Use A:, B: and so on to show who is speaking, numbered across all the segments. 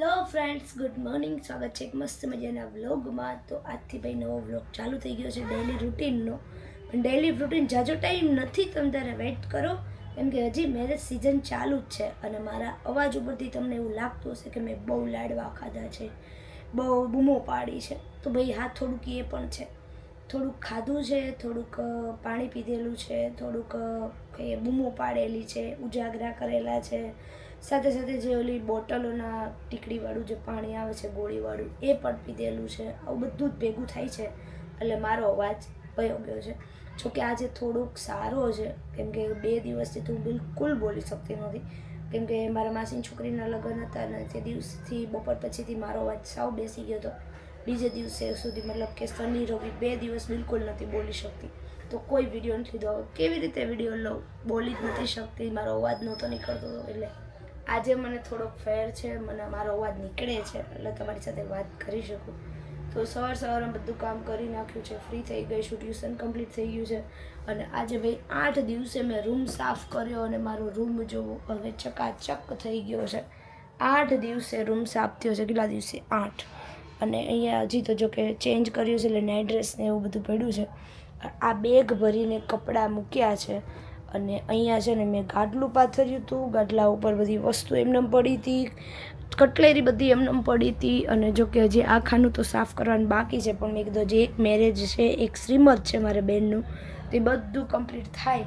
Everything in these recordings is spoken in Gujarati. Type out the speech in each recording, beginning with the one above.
A: Hello friends, good morning. સ્વાગત છે એક મસ્ત મજાના વ્લોગમાં. તો આજથી ભાઈ નવો વ્લોગ ચાલુ થઈ ગયો છે ડેલી રૂટીનનો. પણ ડેલી રૂટીન જાજો ટાઈમ નથી, તમે તારે વેઇટ કરો, કેમ કે હજી મેરેજ સિઝન ચાલુ જ છે. અને મારા અવાજ ઉપરથી તમને એવું લાગતું હશે કે મેં બહુ લાડવા ખાધા છે, બહુ બૂમો પાડી છે. તો ભાઈ હા, થોડુંક એ પણ છે, થોડુંક ખાધું છે, થોડુંક પાણી પીધેલું છે, થોડુંક કંઈ બૂમો પાડેલી છે, ઉજાગરા કરેલા છે, સાથે સાથે જે ઓલી બોટલોના ટીકડીવાળું જે પાણી આવે છે ગોળીવાળું એ પણ પીધેલું છે. આવું બધું જ ભેગું થાય છે એટલે મારો અવાજ વયો ગયો છે. જોકે આજે થોડુંક સારો છે, કેમ કે 2 દિવસથી તો હું બિલકુલ બોલી શકતી નથી, કેમ કે મારા માસીની છોકરીના લગ્ન હતા અને તે દિવસથી બપોર પછીથી મારો અવાજ સાવ બેસી ગયો હતો. બીજે દિવસે સુધી, મતલબ કે શનિ રવિ 2 દિવસ બિલકુલ નથી બોલી શકતી. તો કોઈ વિડીયો નથી લીધો. હવે કેવી રીતે વિડીયો લઉં, બોલી જ નથી શકતી, મારો અવાજ નહોતો નીકળતો. એટલે આજે મને થોડોક ફેર છે, મને મારો અવાજ નીકળે છે એટલે તમારી સાથે વાત કરી શકું. તો સવારમાં બધું કામ કરી નાખ્યું છે, ફ્રી થઈ ગઈ છું, ટ્યુશન કમ્પ્લીટ થઈ ગયું છે. અને આજે ભાઈ 8 દિવસે મેં રૂમ સાફ કર્યો અને મારો રૂમ જોવો હવે ચકાચક થઈ ગયો છે. 8 દિવસે રૂમ સાફ થયો છે. કેટલા દિવસે? 8. અને અહીંયા હજી તો જો કે ચેન્જ કર્યું છે એટલે નાઇટ ડ્રેસ ને એવું બધું પડ્યું છે. આ બેગ ભરીને કપડાં મૂક્યા છે. અને અહીંયા છે ને મેં ગાડલું પાથર્યું હતું, ગાડલા ઉપર બધી વસ્તુ એમને પડી હતી, કટલેરી બધી એમને પડી હતી. અને જો કે હજી આ ખાનું તો સાફ કરવાનું બાકી છે, પણ મેં કીધું જે એક મેરેજ છે, એક શ્રીમત છે મારે બેનનું, તે બધું કમ્પ્લીટ થાય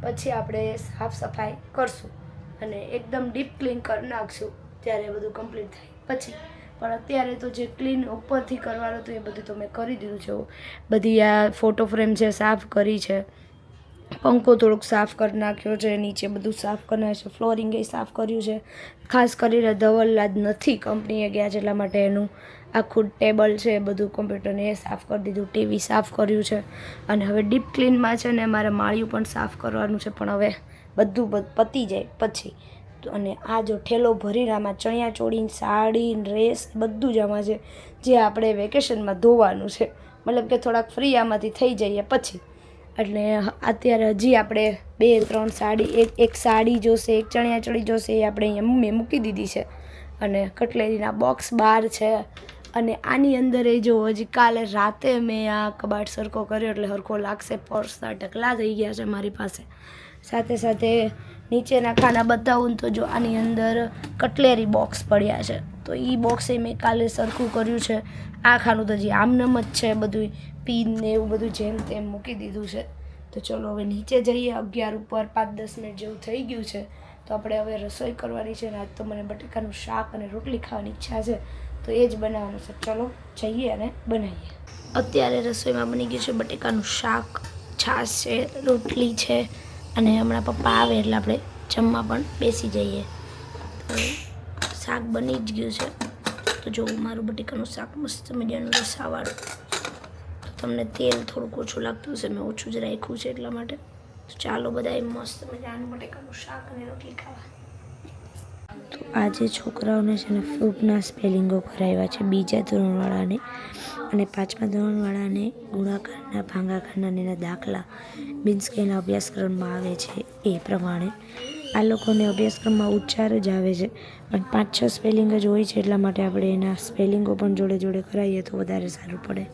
A: પછી આપણે સાફ સફાઈ કરશું અને એકદમ ડીપ ક્લીન કરી નાખશું ત્યારે બધું કમ્પ્લીટ થાય પછી. પણ અત્યારે તો જે ક્લીન ઉપરથી કરવાનું હતું એ બધું તો મેં કરી દીધું છે. બધી આ ફોટો ફ્રેમ છે સાફ કરી છે, પંખો થોડુંક સાફ કરી નાખ્યો છે, નીચે બધું સાફ કરી નાખ્યું છે, ફ્લોરિંગ એ સાફ કર્યું છે. ખાસ કરીને ધવલ આજ નથી, કંપનીએ ગયા છે એટલા માટે એનું આખું ટેબલ છે બધું કમ્પ્યુટરને એ સાફ કરી દીધું, ટીવી સાફ કર્યું છે. અને હવે ડીપ ક્લીનમાં છે ને મારે માળિયું પણ સાફ કરવાનું છે, પણ હવે બધું પતી જાય પછી. અને આ જો ઠેલો ભરીને આમાં ચણિયા ચોળી, સાડી, ડ્રેસ બધું જ આમાં છે, જે આપણે વેકેશનમાં ધોવાનું છે, મતલબ કે થોડાક ફ્રી આમાંથી થઈ જઈએ પછી. એટલે અત્યારે હજી આપણે 2-3 સાડી, એક સાડી જોશે, એક ચણિયાચોળી જોશે, એ આપણે અહીંયા મમ્મીએ મૂકી દીધી છે. અને કટલેરીના બોક્સ બહાર છે. અને આની અંદર એ જો હજી કાલે રાતે મેં આ કબાટ સરખો કર્યો એટલે સરખો લાગશે. પર્સના ઢગલા થઈ ગયા છે મારી પાસે. સાથે સાથે નીચેના ખાના બતાવું તો જો આની અંદર કટલેરી બોક્સ પડ્યા છે, તો એ બોક્સે મેં કાલે સરખું કર્યું છે. આ ખાનું તો હજી આમનામ જ છે, બધું પીન ને એવું બધું જેમ તેમ મૂકી દીધું છે. તો ચલો હવે નીચે જઈએ. 11 ઉપર 5-10 મિનિટ જેવું થઈ ગયું છે, તો આપણે હવે રસોઈ કરવાની છે. આજ તો મને બટેકાનું શાક અને રોટલી ખાવાની ઈચ્છા છે, તો એ જ બનાવવાનું છે. ચલો જઈએ અને બનાવીએ. અત્યારે રસોઈમાં બની ગયું છે બટેકાનું શાક, છાશ છે, રોટલી છે, અને હમણાં પપ્પા આવે એટલે આપણે જમવા પણ બેસી જઈએ. તો શાક બની જ ગયું છે. તો જો મારું બટેકાનું શાક મસ્ત મજાનું રસાવાળું. તમને તેલ થોડુંક ઓછું લાગતું હશે, મેં ઓછું જ રાખ્યું છે એટલા માટે. તો ચાલો બધાએ મસ્ત મજાનું બટેકાનું શાક અને રોટલી ખાવા. તો આજે છોકરાઓને છે ને ફ્રૂટના સ્પેલિંગો કરાવ્યા છે, 2જા ધોરણવાળાને અને 5મા ધોરણવાળાને ગુણાકારના, ભાગાકારના એના દાખલા, મીન્સ કે એના અભ્યાસક્રમમાં આવે છે એ પ્રમાણે. આ લોકોને અભ્યાસક્રમમાં ઉચ્ચાર જ આવે છે, પણ 5-6 સ્પેલિંગ જ હોય છે, એટલા માટે આપણે એના સ્પેલિંગો પણ જોડે જોડે કરાવીએ તો વધારે સારું પડે.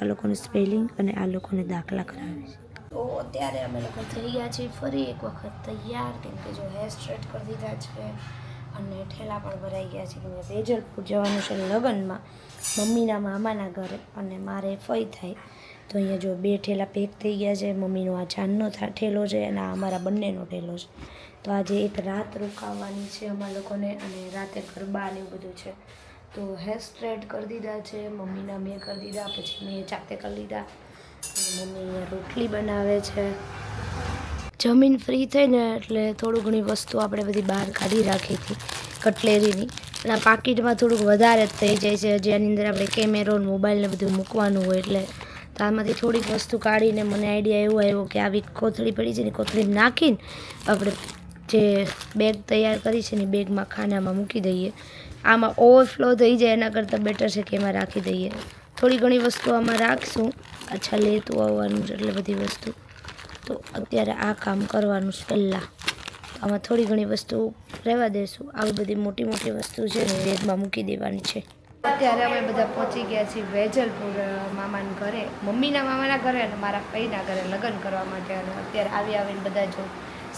A: આ લોકોને સ્પેલિંગ અને આ લોકોને દાખલા કરાવે છે. તો અત્યારે અમે લોકો થઈ ગયા છીએ ફરી એક વખત તૈયાર, કેમ કે જો હેર સ્ટ્રેટ કરી દીધા છે અને ઠેલા પણ ભરાઈ ગયા છે, કેમ કે વેજલપુર જવાનું છે લગ્નમાં, મમ્મીના મામાના ઘરે, અને મારે ફઈ થાય. તો અહીંયા જો 2 ઠેલા પેક થઈ ગયા છે. મમ્મીનો આ જાનનો ઠેલો છે અને આ અમારા બંનેનો ઠેલો છે. તો આજે એક રાત રોકાવાની છે અમારા લોકોને, અને રાતે ગરબા ને એવું બધું છે. તો હેર સ્ટ્રેટ કરી દીધા છે મમ્મીના, મેં કરી દીધા, પછી મેં જાતે કરી લીધા. મમ્મી અહીંયા રોટલી બનાવે છે. જમીન ફ્રી થઈને એટલે થોડું ઘણી વસ્તુ આપણે બધી બહાર કાઢી રાખી હતી કટલેરીની, અને આ પાકીટમાં થોડુંક વધારે જ થઈ જાય છે, જેની અંદર આપણે કેમેરો, મોબાઈલ ને બધું મૂકવાનું હોય. એટલે તો આમાંથી થોડીક વસ્તુ કાઢીને મને આઈડિયા એવો આવ્યો કે આવી કોથળી પડી છે ને કોથળી નાખીને આપણે જે બેગ તૈયાર કરી છે ને બેગમાં, ખાનામાં મૂકી દઈએ. આમાં ઓવરફ્લો થઈ જાય એના કરતાં બેટર છે કે એમાં રાખી દઈએ. થોડી ઘણી વસ્તુ આમાં રાખશું. અચ્છા, લેતું આવવાનું છે એટલે બધી વસ્તુ. તો અત્યારે આ કામ કરવાનું છે પહેલાં. આમાં થોડી ઘણી વસ્તુ રહેવા દેશું. આવી બધી મોટી મોટી વસ્તુ છે ને બેગમાં મૂકી દેવાની છે. અત્યારે અમે બધા પહોંચી ગયા છીએ વેજલપુર મામાના ઘરે, મમ્મીના મામાના ઘરે અને મારા ફઈના ઘરે લગ્ન કરવા માટે. અને અત્યારે આવીને બધા જો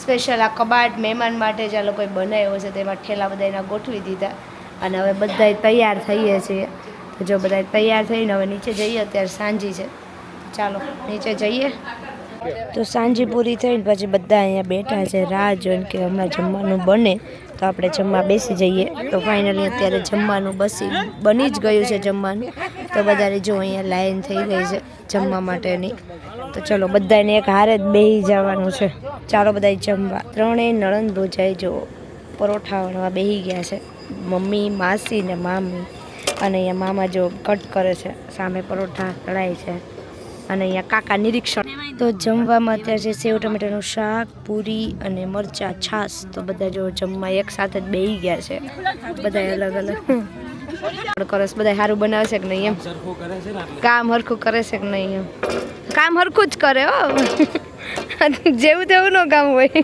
A: સ્પેશિયલ આ કબાટ મહેમાન માટે જે લોકોએ બનાવ્યો છે તેમાં ઠેલા બધા એના ગોઠવી દીધા અને હવે બધા તૈયાર થઈએ છીએ. તો જો બધા તૈયાર થઈને હવે નીચે જઈએ. અત્યારે સાંજી છે, ચાલો નીચે જઈએ. તો સાંજી પૂરી થઈને પછી બધા અહીંયા બેઠા છે રાહ જોઈને કે હમણાં જમવાનું બને તો આપણે જમવા બેસી જઈએ. તો ફાઇનલી અત્યારે જમવાનું બની જ ગયું છે જમવાનું. તો બધાને જો અહીંયા લાઈન થઈ ગઈ છે જમવા માટેની. તો ચલો બધાને એક હારે જ બેસી જવાનું છે. ચાલો બધા જમવા. ત્રણેય નણંદ ભોજાઈ જો પરોઠા વણવા બેસી ગયા છે, મમ્મી, માસી ને મામી. અને અહીંયા મામા જો કટ કરે છે, સામે પરોઠા તળાય છે અને અહીંયા કાકા નિરીક્ષણ. તો જમવામાં અત્યારે છે સેવ ટમેટાનું શાક, પૂરી અને મરચાં, છાશ. તો બધા જો જમવા એક સાથે જ બેસી ગયા છે, બધા અલગ અલગ કરસ. બધા સારું બનાવે છે કે નહીં એમ, કામ હરખું કરે છે કે નહીં એમ. કામ હરખું જ કરે હો, જેવું તેવું નો કામ હોય.